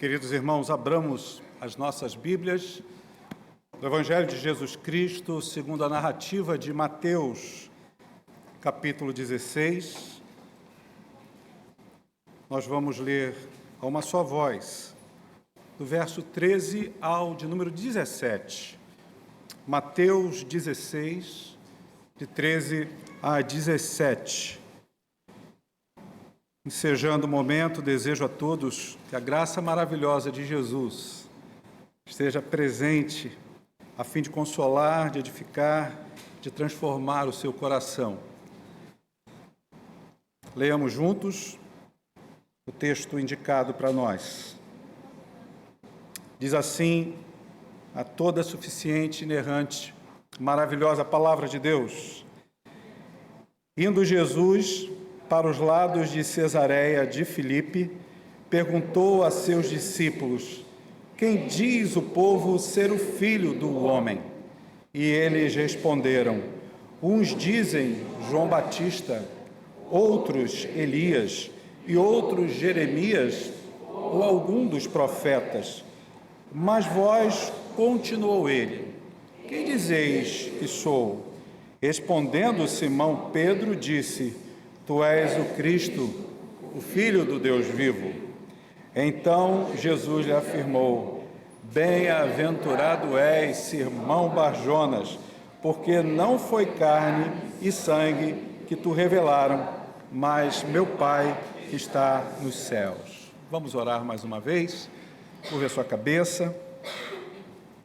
Queridos irmãos, abramos as nossas Bíblias do Evangelho de Jesus Cristo, segundo a narrativa de Mateus, capítulo 16. Nós vamos ler a uma só voz, do verso 13 ao de número 17. Mateus 16, de 13 a 17. Ensejando o momento, desejo a todos que a graça maravilhosa de Jesus esteja presente a fim de consolar, de edificar, de transformar o seu coração. Leamos juntos o texto indicado para nós. Diz assim a toda suficiente, inerrante, maravilhosa palavra de Deus. Indo Jesus para os lados de Cesareia de Filipe, perguntou a seus discípulos: quem diz o povo ser o Filho do homem? E eles responderam: uns dizem João Batista, outros Elias, e outros Jeremias, ou algum dos profetas. Mas vós, continuou ele, quem dizeis que sou? Respondendo Simão Pedro, disse: tu és o Cristo, o Filho do Deus vivo. Então Jesus lhe afirmou: bem-aventurado és, Simão Barjonas, porque não foi carne e sangue que tu revelaram, mas meu Pai que está nos céus. Vamos orar mais uma vez. Curve a sua cabeça,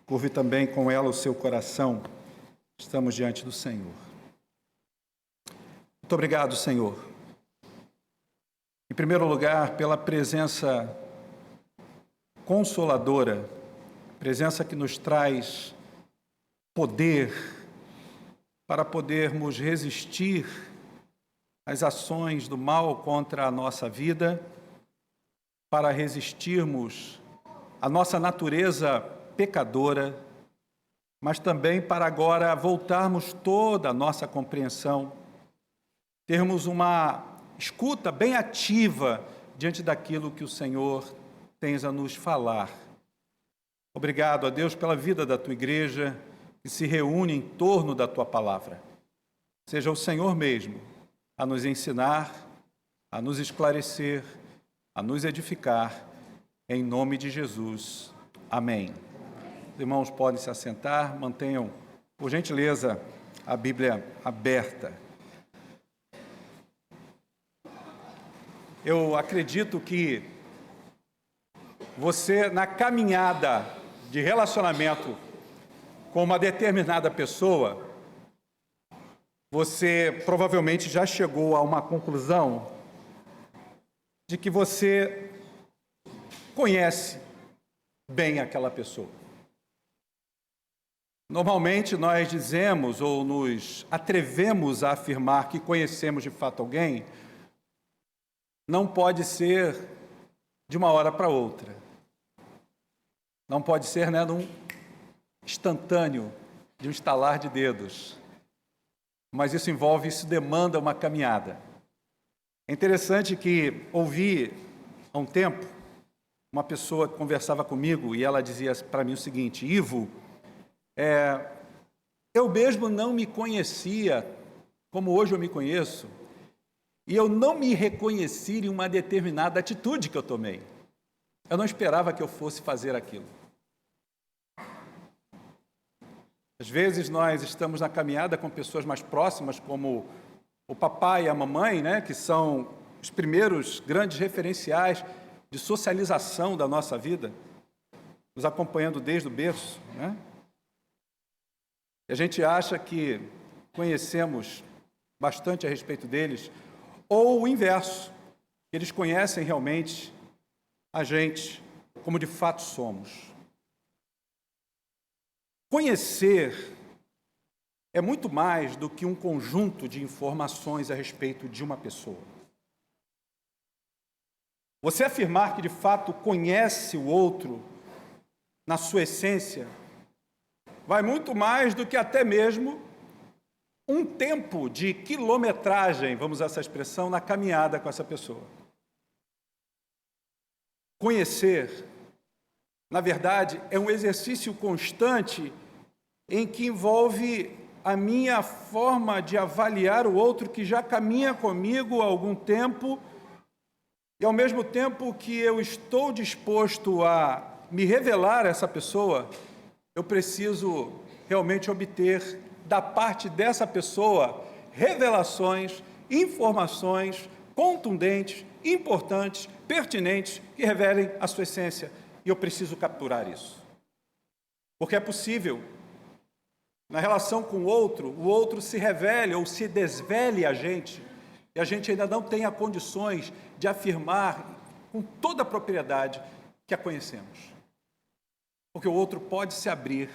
curve também com ela o seu coração. Estamos diante do Senhor. Muito obrigado, Senhor. Em primeiro lugar, pela presença consoladora, presença que nos traz poder para podermos resistir às ações do mal contra a nossa vida, para resistirmos à nossa natureza pecadora, mas também para agora voltarmos toda a nossa compreensão, termos uma escuta bem ativa diante daquilo que o Senhor tens a nos falar. Obrigado a Deus pela vida da tua igreja, que se reúne em torno da tua palavra. Seja o Senhor mesmo a nos ensinar, a nos esclarecer, a nos edificar, em nome de Jesus. Amém. Os irmãos podem se assentar, mantenham, por gentileza, a Bíblia aberta. Eu acredito que você, na caminhada de relacionamento com uma determinada pessoa, você provavelmente já chegou a uma conclusão de que você conhece bem aquela pessoa. Normalmente nós dizemos ou nos atrevemos a afirmar que conhecemos de fato alguém. Não pode ser de uma hora para outra. Não pode ser, num instantâneo, de um estalar de dedos. Mas isso demanda uma caminhada. É interessante que ouvi há um tempo uma pessoa que conversava comigo e ela dizia para mim o seguinte: Ivo, eu mesmo não me conhecia como hoje eu me conheço. E eu não me reconheci em uma determinada atitude que eu tomei. Eu não esperava que eu fosse fazer aquilo. Às vezes nós estamos na caminhada com pessoas mais próximas, como o papai e a mamãe, que são os primeiros grandes referenciais de socialização da nossa vida, nos acompanhando desde o berço. E a gente acha que conhecemos bastante a respeito deles, ou o inverso, eles conhecem realmente a gente como de fato somos. Conhecer é muito mais do que um conjunto de informações a respeito de uma pessoa. Você afirmar que de fato conhece o outro na sua essência vai muito mais do que até mesmo um tempo de quilometragem, vamos usar essa expressão, na caminhada com essa pessoa. Conhecer Na verdade, é um exercício constante em que envolve a minha forma de avaliar o outro que já caminha comigo há algum tempo e, ao mesmo tempo que eu estou disposto a me revelar a essa pessoa, eu preciso realmente obter da parte dessa pessoa revelações, informações contundentes, importantes, pertinentes, que revelem a sua essência. E eu preciso capturar isso. Porque é possível, na relação com o outro se revele ou se desvele a gente, e a gente ainda não tenha condições de afirmar com toda a propriedade que a conhecemos. Porque o outro pode se abrir,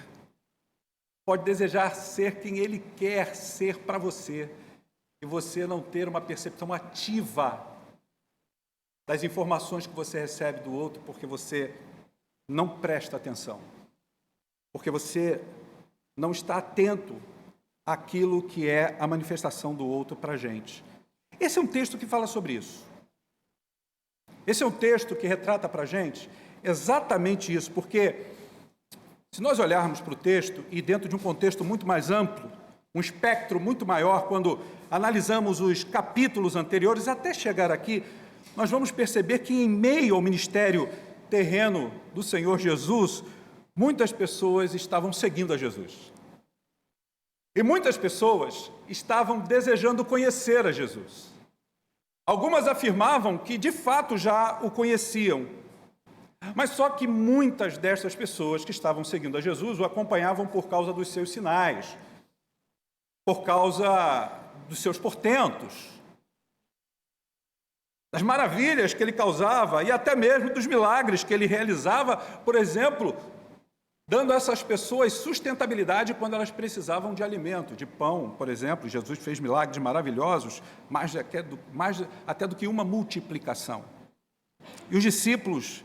pode desejar ser quem ele quer ser para você, e você não ter uma percepção ativa das informações que você recebe do outro, porque você não presta atenção, porque você não está atento àquilo que é a manifestação do outro para a gente. Esse é um texto que fala sobre isso. Esse é um texto que retrata para a gente exatamente isso, porque se nós olharmos para o texto e dentro de um contexto muito mais amplo, um espectro muito maior, quando analisamos os capítulos anteriores até chegar aqui, nós vamos perceber que em meio ao ministério terreno do Senhor Jesus, muitas pessoas estavam seguindo a Jesus. E muitas pessoas estavam desejando conhecer a Jesus. Algumas afirmavam que de fato já o conheciam, mas só que muitas dessas pessoas que estavam seguindo a Jesus o acompanhavam por causa dos seus sinais, por causa dos seus portentos, das maravilhas que ele causava e até mesmo dos milagres que ele realizava, por exemplo, dando a essas pessoas sustentabilidade quando elas precisavam de alimento, de pão, por exemplo. Jesus fez milagres maravilhosos, mais até do que uma multiplicação. E os discípulos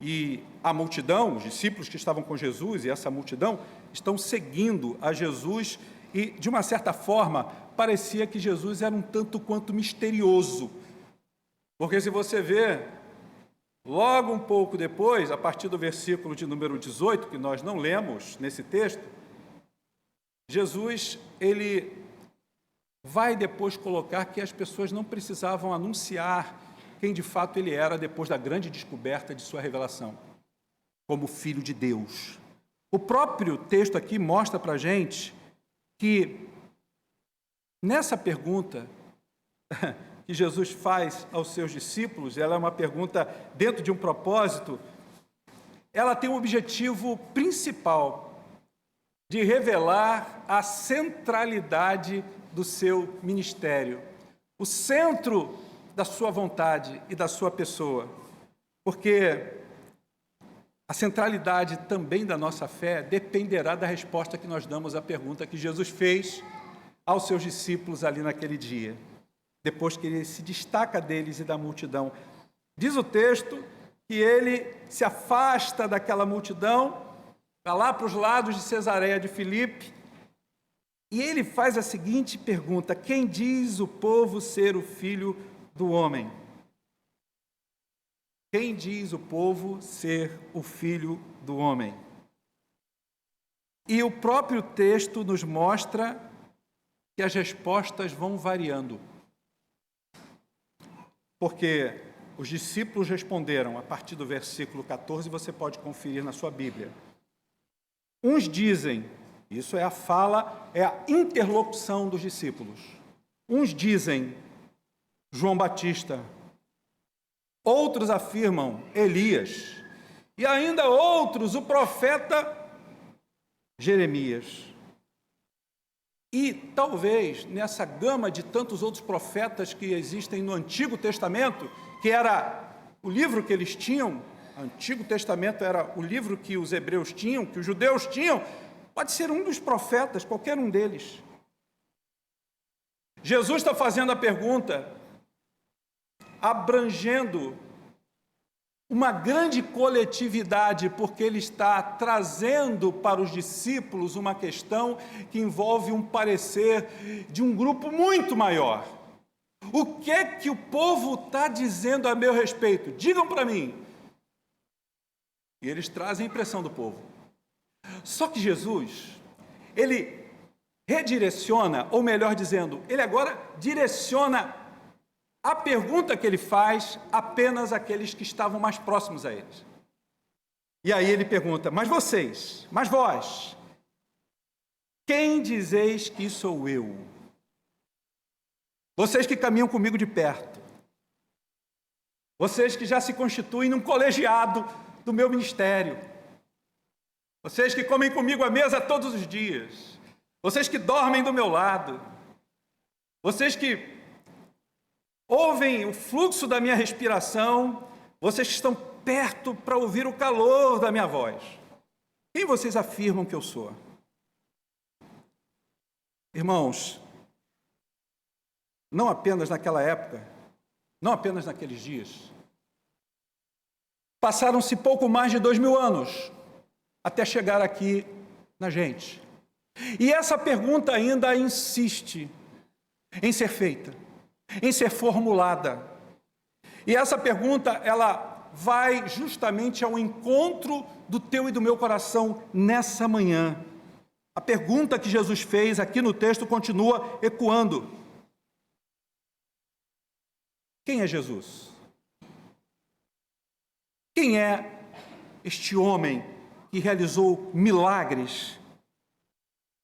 e a multidão, os discípulos que estavam com Jesus e essa multidão, estão seguindo a Jesus e, de uma certa forma, parecia que Jesus era um tanto quanto misterioso. Porque se você vê, logo um pouco depois, a partir do versículo de número 18, que nós não lemos nesse texto, Jesus, ele vai depois colocar que as pessoas não precisavam anunciar quem de fato ele era depois da grande descoberta de sua revelação, como Filho de Deus. O próprio texto aqui mostra para a gente que nessa pergunta que Jesus faz aos seus discípulos, ela é uma pergunta dentro de um propósito, ela tem um objetivo principal de revelar a centralidade do seu ministério, o centro da sua vontade e da sua pessoa, porque a centralidade também da nossa fé dependerá da resposta que nós damos à pergunta que Jesus fez aos seus discípulos ali naquele dia, depois que ele se destaca deles e da multidão. Diz o texto que ele se afasta daquela multidão, vai lá para os lados de Cesareia de Filipe, e ele faz a seguinte pergunta: quem diz o povo ser o Filho do Homem? Quem diz o povo ser o Filho do Homem? E o próprio texto nos mostra que as respostas vão variando. Porque os discípulos responderam, a partir do versículo 14, você pode conferir na sua Bíblia. Uns dizem, isso é a fala, é a interlocução dos discípulos. Uns dizem João Batista, outros afirmam Elias, e ainda outros o profeta Jeremias. E talvez nessa gama de tantos outros profetas que existem no Antigo Testamento, que era o livro que eles tinham, o Antigo Testamento era o livro que os hebreus tinham, que os judeus tinham, pode ser um dos profetas, qualquer um deles. Jesus está fazendo a pergunta, abrangendo uma grande coletividade, porque ele está trazendo para os discípulos uma questão que envolve um parecer de um grupo muito maior. O que é que o povo está dizendo a meu respeito? Digam para mim. E eles trazem a impressão do povo. Só que Jesus, ele redireciona, ou melhor dizendo, ele agora direciona a pergunta que ele faz apenas àqueles que estavam mais próximos a eles. E aí ele pergunta: mas vocês, mas vós, quem dizeis que sou eu? Vocês que caminham comigo de perto, vocês que já se constituem num colegiado do meu ministério, vocês que comem comigo à mesa todos os dias, vocês que dormem do meu lado, vocês que ouvem o fluxo da minha respiração, vocês que estão perto para ouvir o calor da minha voz. Quem vocês afirmam que eu sou? Irmãos, não apenas naquela época, não apenas naqueles dias, passaram-se pouco mais de 2000 anos até chegar aqui na gente. E essa pergunta ainda insiste em ser feita, em ser formulada. E essa pergunta, ela vai justamente ao encontro do teu e do meu coração nessa manhã. A pergunta que Jesus fez aqui no texto continua ecoando. Quem é Jesus? Quem é este homem que realizou milagres?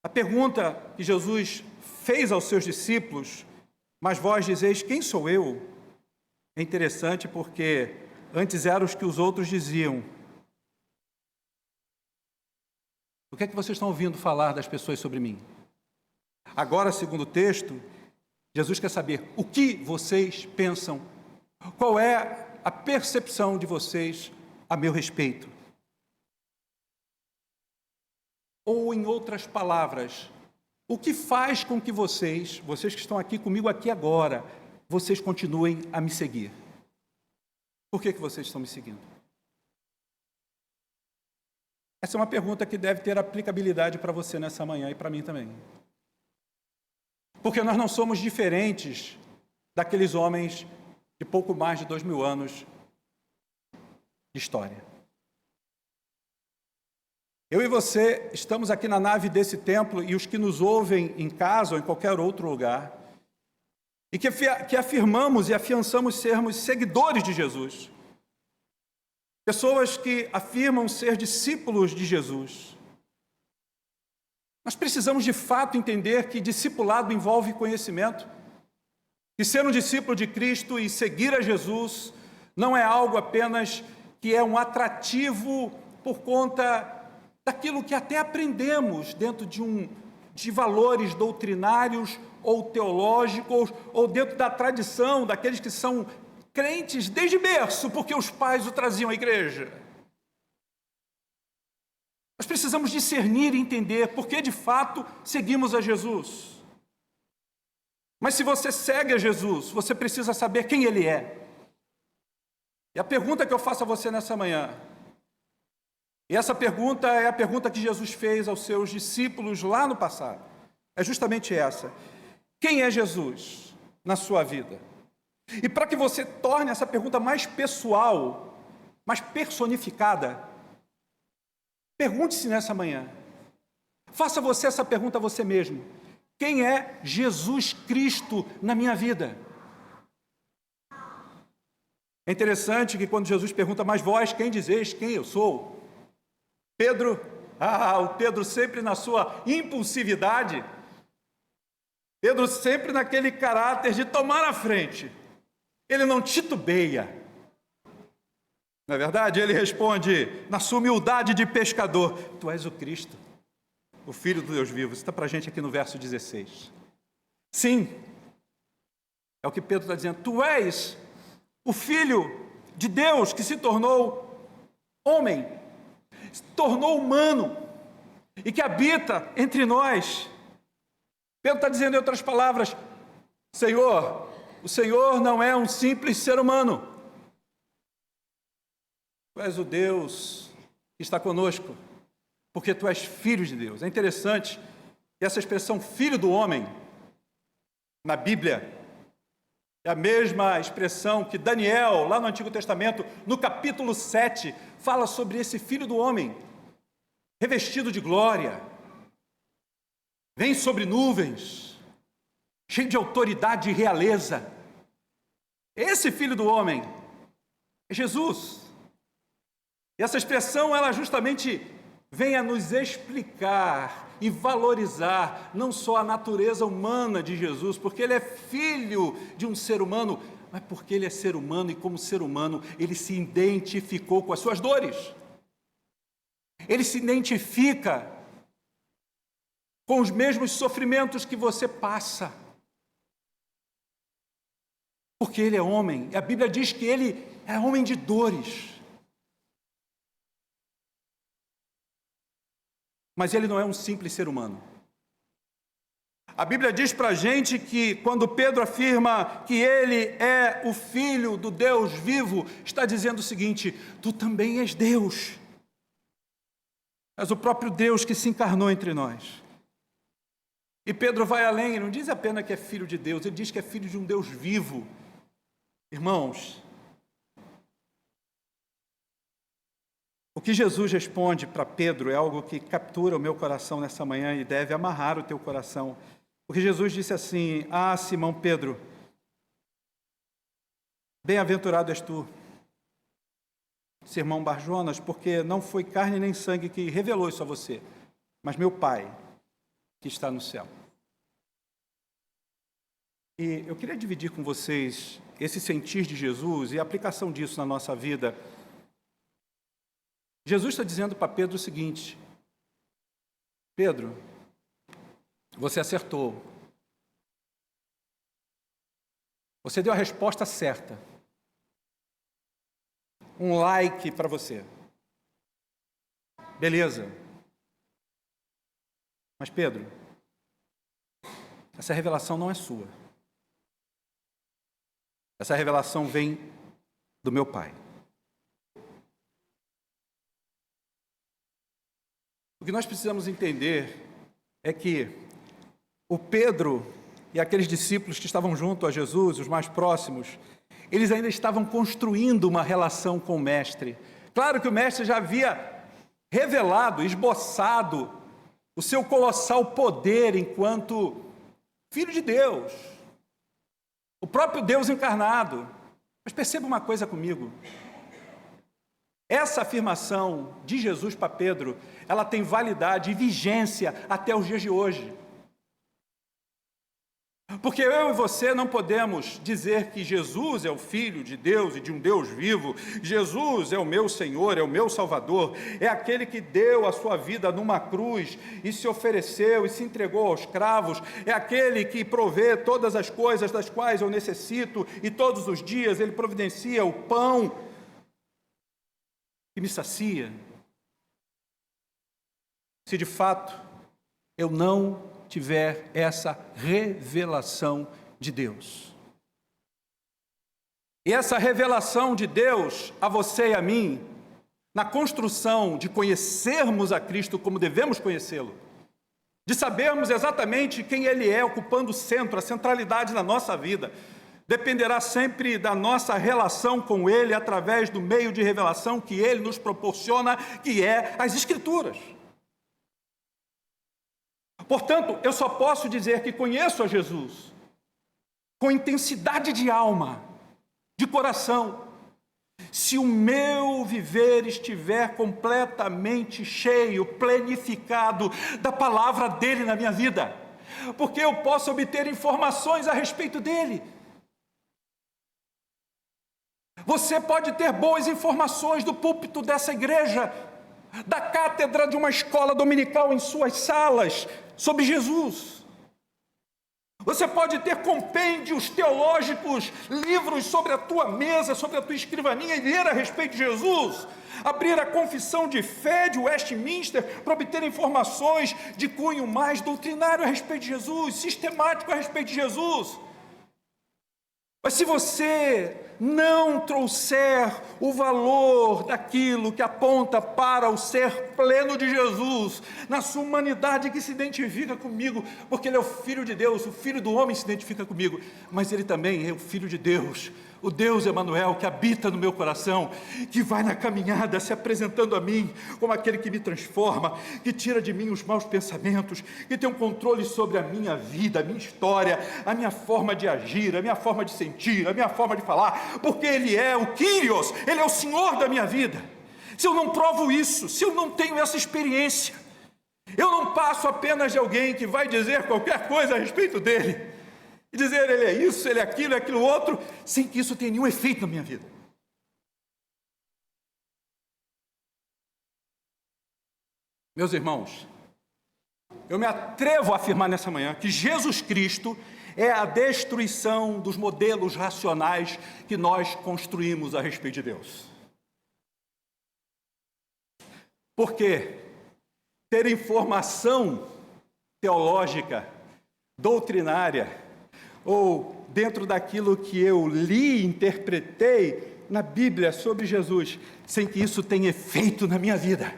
A pergunta que Jesus fez aos seus discípulos: mas vós dizeis, quem sou eu? É interessante porque antes eram os que os outros diziam. O que é que vocês estão ouvindo falar das pessoas sobre mim? Agora, segundo o texto, Jesus quer saber o que vocês pensam, qual é a percepção de vocês a meu respeito. Ou, em outras palavras, o que faz com que vocês que estão aqui comigo aqui agora, vocês continuem a me seguir? Por que vocês estão me seguindo? Essa é uma pergunta que deve ter aplicabilidade para você nessa manhã e para mim também. Porque nós não somos diferentes daqueles homens de pouco mais de 2000 anos de história. Eu e você estamos aqui na nave desse templo, e os que nos ouvem em casa ou em qualquer outro lugar, e que afirmamos e afiançamos sermos seguidores de Jesus. Pessoas que afirmam ser discípulos de Jesus. Nós precisamos de fato entender que discipulado envolve conhecimento, que ser um discípulo de Cristo e seguir a Jesus não é algo apenas que é um atrativo por conta daquilo que até aprendemos dentro de valores doutrinários ou teológicos, ou dentro da tradição daqueles que são crentes desde berço, porque os pais o traziam à igreja. Nós precisamos discernir e entender por que de fato seguimos a Jesus. Mas se você segue a Jesus, você precisa saber quem Ele é. E a pergunta que eu faço a você nessa manhã, e essa pergunta é a pergunta que Jesus fez aos seus discípulos lá no passado, é justamente essa: quem é Jesus na sua vida? E para que você torne essa pergunta mais pessoal, mais personificada, pergunte-se nessa manhã, faça você essa pergunta a você mesmo: quem é Jesus Cristo na minha vida? É interessante que quando Jesus pergunta, mas vós, quem dizeis quem eu sou? o Pedro sempre na sua impulsividade, Pedro sempre naquele caráter de tomar a frente, ele não titubeia, não é verdade? Ele responde na sua humildade de pescador: tu és o Cristo, o Filho do Deus vivo. Isso está para a gente aqui no verso 16. Sim, é o que Pedro está dizendo: tu és o Filho de Deus que se tornou homem, se tornou humano e que habita entre nós. Pedro está dizendo, em outras palavras: Senhor, o Senhor não é um simples ser humano. Tu és o Deus que está conosco, porque tu és filho de Deus. É interessante que essa expressão filho do homem, na Bíblia, É a mesma expressão que Daniel, lá no Antigo Testamento, no capítulo 7, fala sobre esse Filho do Homem, revestido de glória, vem sobre nuvens, cheio de autoridade e realeza. Esse Filho do Homem é Jesus. E essa expressão, ela justamente vem a nos explicar e valorizar não só a natureza humana de Jesus, porque ele é filho de um ser humano, mas porque ele é ser humano e como ser humano ele se identificou com as suas dores. Ele se identifica com os mesmos sofrimentos que você passa. Porque ele é homem. E a Bíblia diz que ele é homem de dores. Mas ele não é um simples ser humano. A Bíblia diz para a gente que quando Pedro afirma que ele é o Filho do Deus vivo, está dizendo o seguinte: tu também és Deus. És o próprio Deus que se encarnou entre nós. E Pedro vai além, ele não diz apenas que é filho de Deus, ele diz que é filho de um Deus vivo. Irmãos, o que Jesus responde para Pedro é algo que captura o meu coração nessa manhã e deve amarrar o teu coração. Porque Jesus disse assim: ah, Simão Pedro, bem-aventurado és tu, Simão Barjonas, porque não foi carne nem sangue que revelou isso a você, mas meu Pai que está no céu. E eu queria dividir com vocês esse sentir de Jesus e a aplicação disso na nossa vida. Jesus está dizendo para Pedro o seguinte: Pedro, você acertou. Você deu a resposta certa. Um like para você. Beleza. Mas Pedro, essa revelação não é sua. Essa revelação vem do meu Pai. O que nós precisamos entender é que o Pedro e aqueles discípulos que estavam junto a Jesus, os mais próximos, eles ainda estavam construindo uma relação com o Mestre. Claro que o Mestre já havia revelado, esboçado o seu colossal poder enquanto Filho de Deus, o próprio Deus encarnado. Mas perceba uma coisa comigo. Essa afirmação de Jesus para Pedro, ela tem validade e vigência até os dias de hoje. Porque eu e você não podemos dizer que Jesus é o Filho de Deus e de um Deus vivo. Jesus é o meu Senhor, é o meu Salvador, é aquele que deu a sua vida numa cruz e se ofereceu e se entregou aos cravos, é aquele que provê todas as coisas das quais eu necessito e todos os dias ele providencia o pão que me sacia. Se de fato eu não tiver essa revelação de Deus. E essa revelação de Deus a você e a mim, na construção de conhecermos a Cristo como devemos conhecê-lo, de sabermos exatamente quem Ele é, ocupando o centro, a centralidade na nossa vida, dependerá sempre da nossa relação com Ele através do meio de revelação que Ele nos proporciona, que é as Escrituras. Portanto, eu só posso dizer que conheço a Jesus com intensidade de alma, de coração, se o meu viver estiver completamente cheio, plenificado da palavra dele na minha vida, porque eu posso obter informações a respeito dele. Você pode ter boas informações do púlpito dessa igreja, da cátedra de uma escola dominical em suas salas, sobre Jesus. Você pode ter compêndios teológicos, livros sobre a tua mesa, sobre a tua escrivaninha e ler a respeito de Jesus. Abrir a confissão de fé de Westminster para obter informações de cunho mais doutrinário a respeito de Jesus, sistemático a respeito de Jesus. Mas se você não trouxer o valor daquilo que aponta para o ser pleno de Jesus, na sua humanidade que se identifica comigo, porque Ele é o Filho de Deus, o Filho do homem se identifica comigo, mas Ele também é o Filho de Deus, o Deus Emanuel que habita no meu coração, que vai na caminhada se apresentando a mim como aquele que me transforma, que tira de mim os maus pensamentos, que tem um controle sobre a minha vida, a minha história, a minha forma de agir, a minha forma de sentir, a minha forma de falar, porque Ele é o Kyrios, Ele é o Senhor da minha vida. Se eu não provo isso, se eu não tenho essa experiência, eu não passo apenas de alguém que vai dizer qualquer coisa a respeito dele, e dizer Ele é isso, Ele é aquilo outro, sem que isso tenha nenhum efeito na minha vida. Meus irmãos, eu me atrevo a afirmar nessa manhã que Jesus Cristo é a destruição dos modelos racionais que nós construímos a respeito de Deus. Porque ter informação teológica, doutrinária, ou dentro daquilo que eu li, interpretei na Bíblia sobre Jesus, sem que isso tenha efeito na minha vida,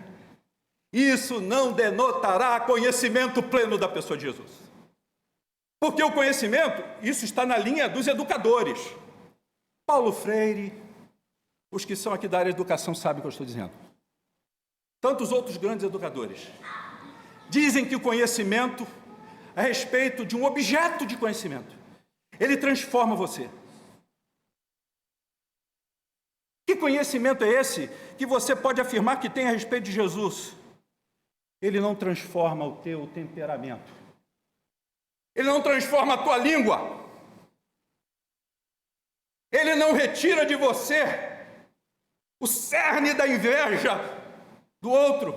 isso não denotará conhecimento pleno da pessoa de Jesus. Porque o conhecimento, isso está na linha dos educadores. Paulo Freire, os que são aqui da área de educação sabem o que eu estou dizendo. Tantos outros grandes educadores dizem que o conhecimento, a respeito de um objeto de conhecimento, ele transforma você. Que conhecimento é esse que você pode afirmar que tem a respeito de Jesus? Ele não transforma o teu temperamento. Ele não transforma a tua língua. Ele não retira de você o cerne da inveja do outro,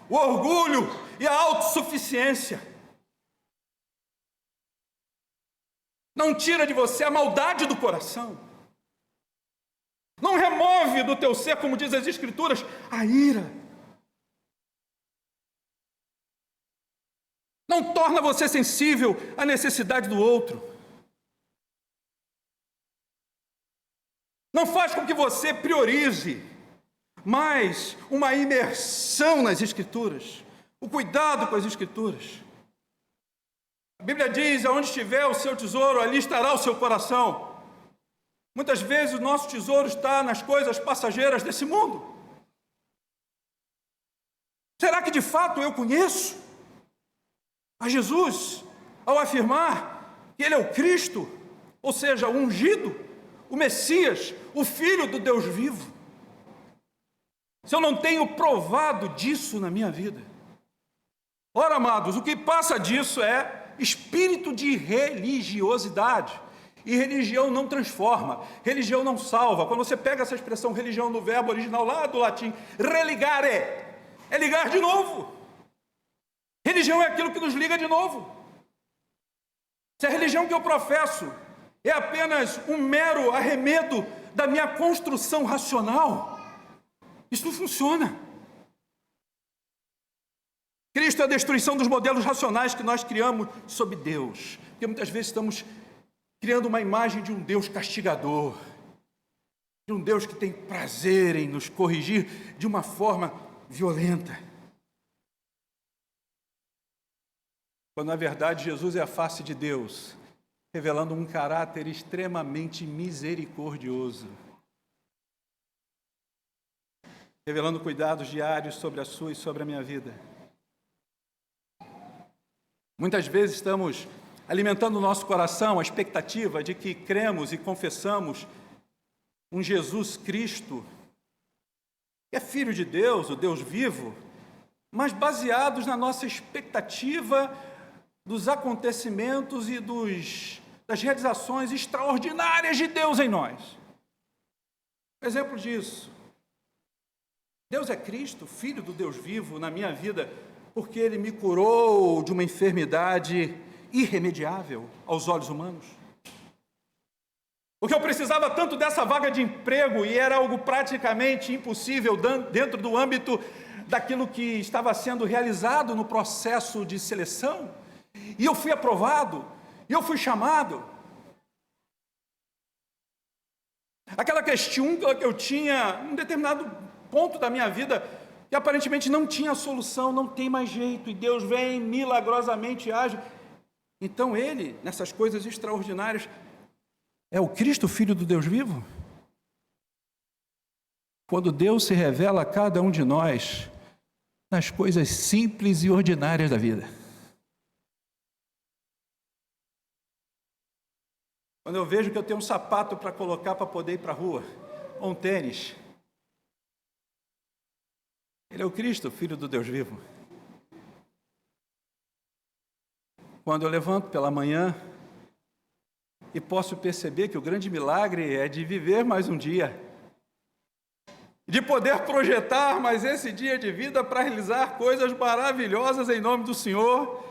o orgulho e a autossuficiência. Não tira de você a maldade do coração. Não remove do teu ser, como diz as Escrituras, a ira. Não torna você sensível à necessidade do outro. Não faz com que você priorize mais uma imersão nas Escrituras, o cuidado com as Escrituras. A Bíblia diz, aonde estiver o seu tesouro, ali estará o seu coração. Muitas vezes o nosso tesouro está nas coisas passageiras desse mundo. Será que de fato eu conheço a Jesus ao afirmar que Ele é o Cristo, ou seja, o ungido, o Messias, o Filho do Deus vivo? Se eu não tenho provado disso na minha vida, ora, amados, o que passa disso é espírito de religiosidade. E religião não transforma, religião não salva. Quando você pega essa expressão religião do verbo original lá do latim, religare, é ligar de novo. Religião é aquilo que nos liga de novo. Se a religião que eu professo é apenas um mero arremedo da minha construção racional, isso não funciona. Cristo é a destruição dos modelos racionais que nós criamos sobre Deus. Porque muitas vezes estamos criando uma imagem de um Deus castigador, de um Deus que tem prazer em nos corrigir de uma forma violenta. Quando na verdade Jesus é a face de Deus, revelando um caráter extremamente misericordioso, revelando cuidados diários sobre a sua e sobre a minha vida. Muitas vezes estamos alimentando o nosso coração a expectativa de que cremos e confessamos um Jesus Cristo, que é Filho de Deus, o Deus vivo, mas baseados na nossa expectativa dos acontecimentos e das realizações extraordinárias de Deus em nós. Exemplo disso, Deus é Cristo, Filho do Deus vivo na minha vida, porque Ele me curou de uma enfermidade irremediável aos olhos humanos. Porque eu precisava tanto dessa vaga de emprego e era algo praticamente impossível dentro do âmbito daquilo que estava sendo realizado no processo de seleção. E eu fui aprovado, e eu fui chamado. Aquela questúncula que eu tinha em um determinado ponto da minha vida, que aparentemente não tinha solução, não tem mais jeito, e Deus vem milagrosamente e age. Então ele, nessas coisas extraordinárias, é o Cristo, Filho do Deus vivo? Quando Deus se revela a cada um de nós nas coisas simples e ordinárias da vida. Quando eu vejo que eu tenho um sapato para colocar para poder ir para a rua, ou um tênis, Ele é o Cristo, Filho do Deus vivo. Quando eu levanto pela manhã e posso perceber que o grande milagre é de viver mais um dia, de poder projetar mais esse dia de vida para realizar coisas maravilhosas em nome do Senhor,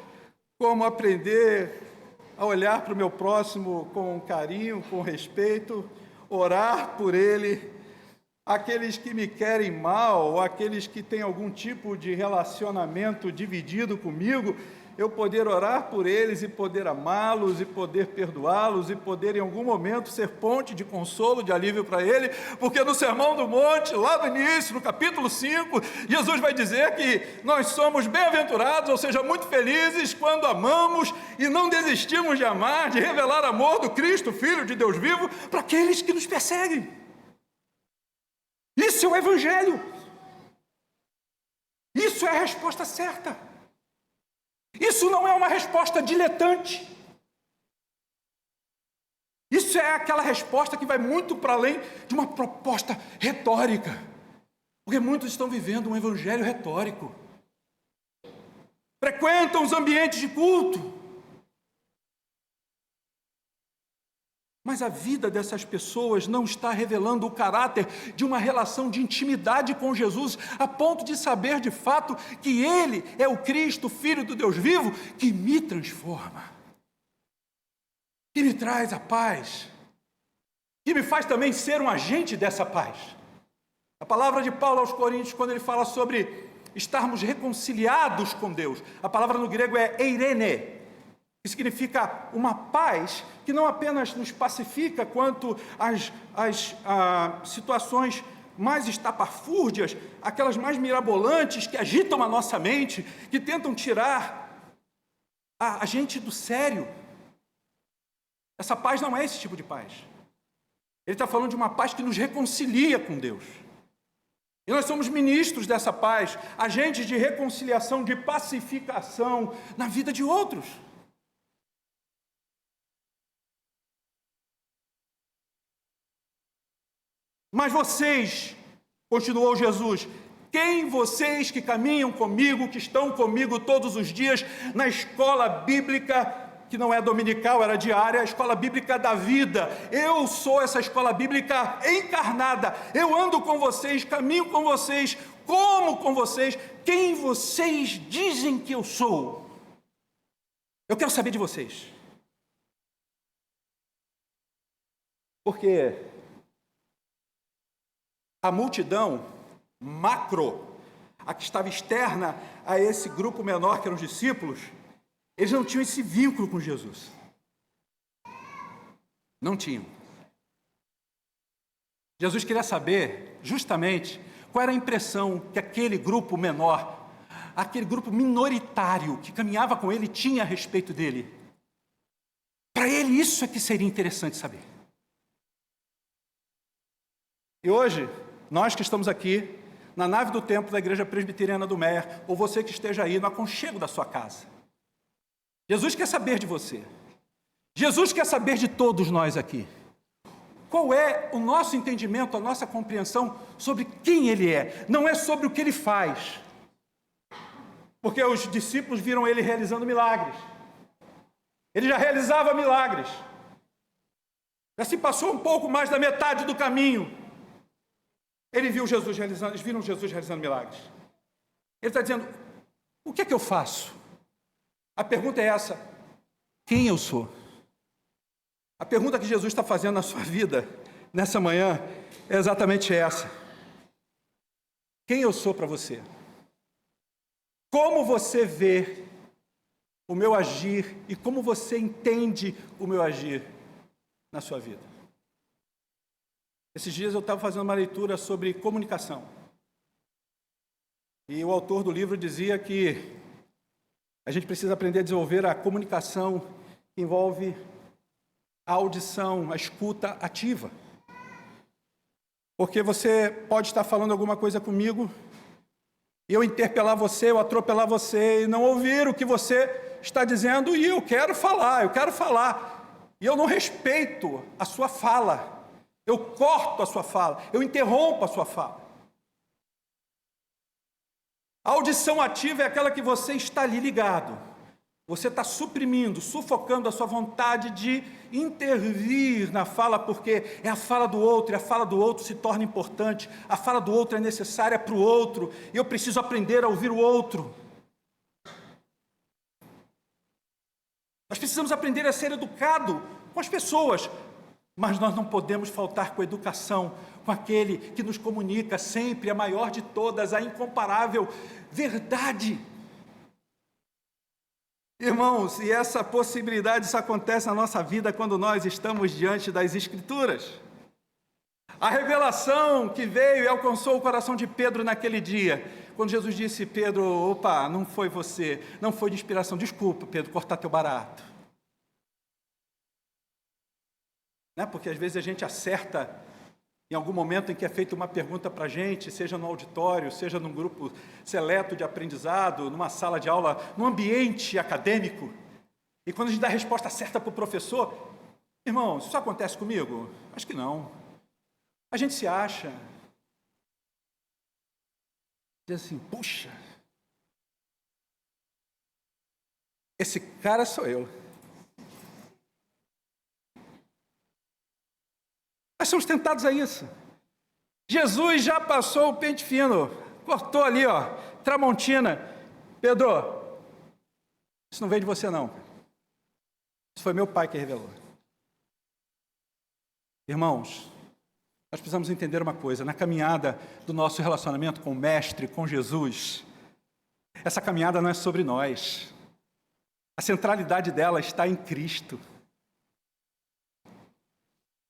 como aprender a olhar para o meu próximo com carinho, com respeito, orar por ele, aqueles que me querem mal, ou aqueles que têm algum tipo de relacionamento dividido comigo, eu poder orar por eles e poder amá-los e poder perdoá-los e poder em algum momento ser ponte de consolo, de alívio para ele, porque no Sermão do Monte, lá no início, no capítulo 5, Jesus vai dizer que nós somos bem-aventurados, ou seja, muito felizes quando amamos e não desistimos de amar, de revelar amor do Cristo, Filho de Deus vivo, para aqueles que nos perseguem. Isso é o Evangelho. Isso é a resposta certa. Isso não é uma resposta diletante. Isso é aquela resposta que vai muito para além de uma proposta retórica. Porque muitos estão vivendo um evangelho retórico. Frequentam os ambientes de culto. Mas a vida dessas pessoas não está revelando o caráter de uma relação de intimidade com Jesus, a ponto de saber de fato que Ele é o Cristo, Filho do Deus vivo, que me transforma, que me traz a paz, que me faz também ser um agente dessa paz. A palavra de Paulo aos Coríntios, quando ele fala sobre estarmos reconciliados com Deus, a palavra no grego é eirene, que significa uma paz que não apenas nos pacifica quanto às situações mais estapafúrdias, aquelas mais mirabolantes que agitam a nossa mente, que tentam tirar a gente do sério. Essa paz não é esse tipo de paz. Ele está falando de uma paz que nos reconcilia com Deus. E nós somos ministros dessa paz, agentes de reconciliação, de pacificação na vida de outros. Mas vocês, continuou Jesus, quem vocês que caminham comigo, que estão comigo todos os dias na escola bíblica, que não é dominical, era diária, a escola bíblica da vida. Eu sou essa escola bíblica encarnada. Eu ando com vocês, caminho com vocês, como com vocês. Quem vocês dizem que eu sou? Eu quero saber de vocês. Porque a multidão macro, a que estava externa a esse grupo menor que eram os discípulos, eles não tinham esse vínculo com Jesus. Não tinham. Jesus queria saber, justamente, qual era a impressão que aquele grupo menor, aquele grupo minoritário que caminhava com ele, tinha a respeito dele. Para ele, isso é que seria interessante saber. E hoje, nós que estamos aqui, na nave do templo da Igreja Presbiteriana do Meier, ou você que esteja aí no aconchego da sua casa, Jesus quer saber de você. Jesus quer saber de todos nós aqui. Qual é o nosso entendimento, a nossa compreensão sobre quem Ele é? Não é sobre o que Ele faz. Porque os discípulos viram Ele realizando milagres. Ele já realizava milagres. Já se passou um pouco mais da metade do caminho. Eles viram Jesus realizando milagres. Ele está dizendo, o que é que eu faço? A pergunta é essa, quem eu sou? A pergunta que Jesus está fazendo na sua vida, nessa manhã, é exatamente essa. Quem eu sou para você? Como você vê o meu agir e como você entende o meu agir na sua vida? Esses dias eu estava fazendo uma leitura sobre comunicação. E o autor do livro dizia que a gente precisa aprender a desenvolver a comunicação que envolve a audição, a escuta ativa. Porque você pode estar falando alguma coisa comigo, e eu interpelar você, eu atropelar você, e não ouvir o que você está dizendo, e eu quero falar. E eu não respeito a sua fala, eu corto a sua fala, eu interrompo a sua fala. A audição ativa é aquela que você está ali ligado. Você está suprimindo, sufocando a sua vontade de intervir na fala, porque é a fala do outro, e a fala do outro se torna importante, a fala do outro é necessária para o outro, e eu preciso aprender a ouvir o outro. Nós precisamos aprender a ser educado com as pessoas, mas nós não podemos faltar com a educação, com aquele que nos comunica sempre a maior de todas, a incomparável verdade. Irmãos, e essa possibilidade, isso acontece na nossa vida quando nós estamos diante das Escrituras. A revelação que veio e alcançou o coração de Pedro naquele dia, quando Jesus disse: Pedro, opa, não foi você, não foi de inspiração, desculpa, Pedro, cortar teu barato. Não é porque às vezes a gente acerta em algum momento em que é feita uma pergunta para a gente, seja no auditório, seja num grupo seleto de aprendizado, numa sala de aula, num ambiente acadêmico, e quando a gente dá a resposta certa para o professor, irmãos, isso acontece comigo? Acho que não. A gente se acha, diz assim, puxa, esse cara sou eu. Nós somos tentados a isso. Jesus já passou o pente fino, cortou ali, Tramontina. Pedro, isso não veio de você não. Isso foi meu pai que revelou. Irmãos, nós precisamos entender uma coisa, na caminhada do nosso relacionamento com o Mestre, com Jesus, essa caminhada não é sobre nós. A centralidade dela está em Cristo.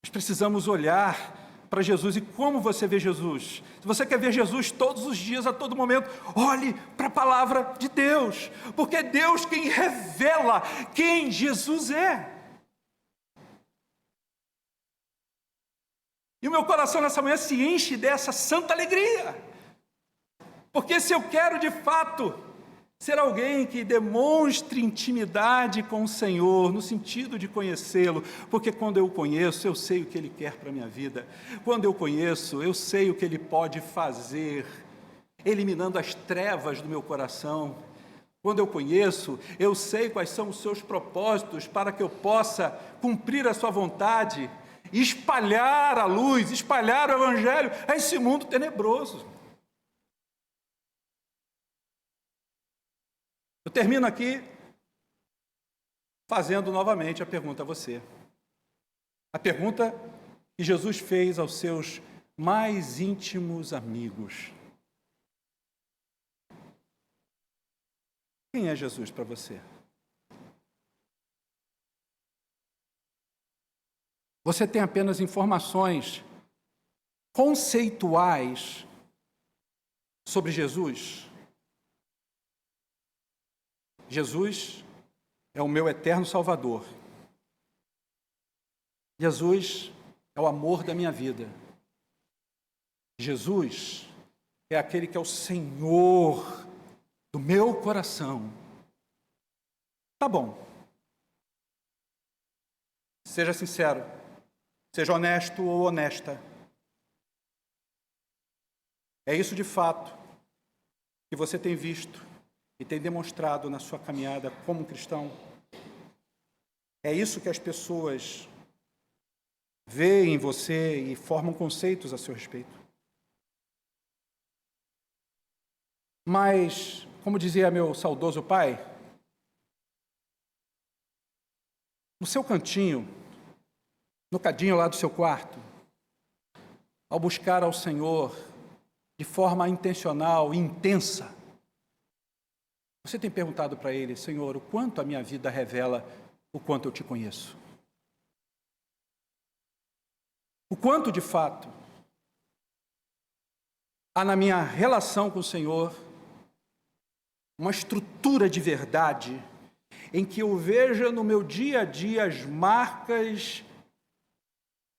Nós precisamos olhar para Jesus. E como você vê Jesus? Se você quer ver Jesus todos os dias, a todo momento, olhe para a palavra de Deus, porque é Deus quem revela quem Jesus é. E o meu coração nessa manhã se enche dessa santa alegria, porque se eu quero de fato ser alguém que demonstre intimidade com o Senhor, no sentido de conhecê-lo, porque quando eu o conheço, eu sei o que Ele quer para a minha vida. Quando eu conheço, eu sei o que Ele pode fazer, eliminando as trevas do meu coração. Quando eu conheço, eu sei quais são os seus propósitos para que eu possa cumprir a sua vontade e espalhar a luz, espalhar o Evangelho a esse mundo tenebroso. Eu termino aqui fazendo novamente a pergunta a você. A pergunta que Jesus fez aos seus mais íntimos amigos. Quem é Jesus para você? Você tem apenas informações conceituais sobre Jesus? Jesus é o meu eterno Salvador. Jesus é o amor da minha vida. Jesus é aquele que é o Senhor do meu coração. Tá bom. Seja sincero. Seja honesto ou honesta. É isso de fato que você tem visto e tem demonstrado na sua caminhada como cristão? É isso que as pessoas veem em você e formam conceitos a seu respeito? Mas, como dizia meu saudoso pai, no seu cantinho, no cadinho lá do seu quarto, ao buscar ao Senhor de forma intencional e intensa, você tem perguntado para Ele: Senhor, o quanto a minha vida revela o quanto eu te conheço? o quanto de fato há na minha relação com o Senhor uma estrutura de verdade em que eu veja no meu dia a dia as marcas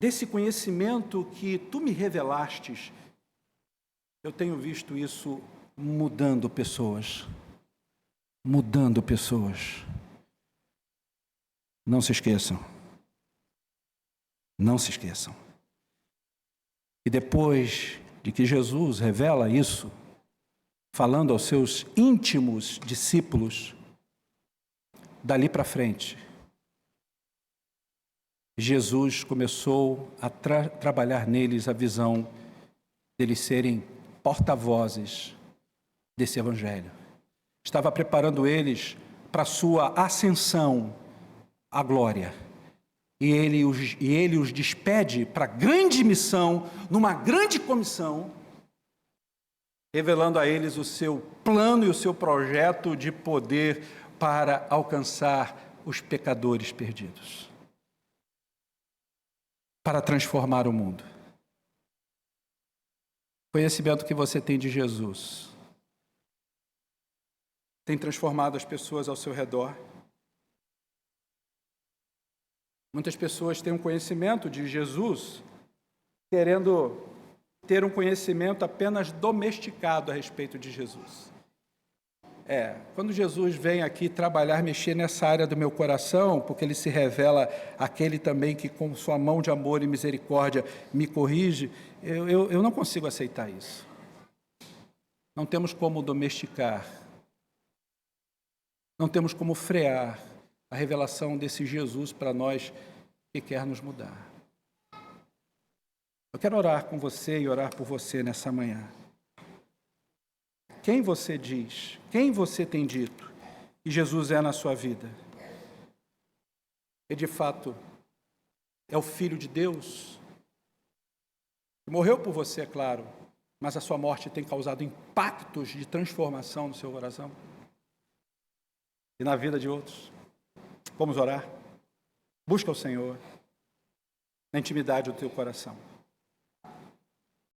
desse conhecimento que tu me revelastes. Eu tenho visto isso mudando pessoas. Mudando pessoas. Não se esqueçam. Não se esqueçam. E depois de que Jesus revela isso, falando aos seus íntimos discípulos, dali para frente, Jesus começou a trabalhar neles a visão deles serem porta-vozes desse evangelho. Estava preparando eles para a sua ascensão à glória. E ele os despede para a grande missão, numa grande comissão, revelando a eles o seu plano e o seu projeto de poder para alcançar os pecadores perdidos, para transformar o mundo. O conhecimento que você tem de Jesus tem transformado as pessoas ao seu redor. Muitas pessoas têm um conhecimento de Jesus, querendo ter um conhecimento apenas domesticado a respeito de Jesus. Quando Jesus vem aqui trabalhar, mexer nessa área do meu coração, porque ele se revela aquele também que com sua mão de amor e misericórdia me corrige, eu não consigo aceitar isso. Não temos como domesticar, não temos como frear a revelação desse Jesus para nós que quer nos mudar. Eu quero orar com você e orar por você nessa manhã. Quem você diz, quem você tem dito que Jesus é na sua vida? E de fato é o Filho de Deus, que morreu por você, é claro, mas a sua morte tem causado impactos de transformação no seu coração e na vida de outros. Vamos orar? Busca o Senhor na intimidade do teu coração.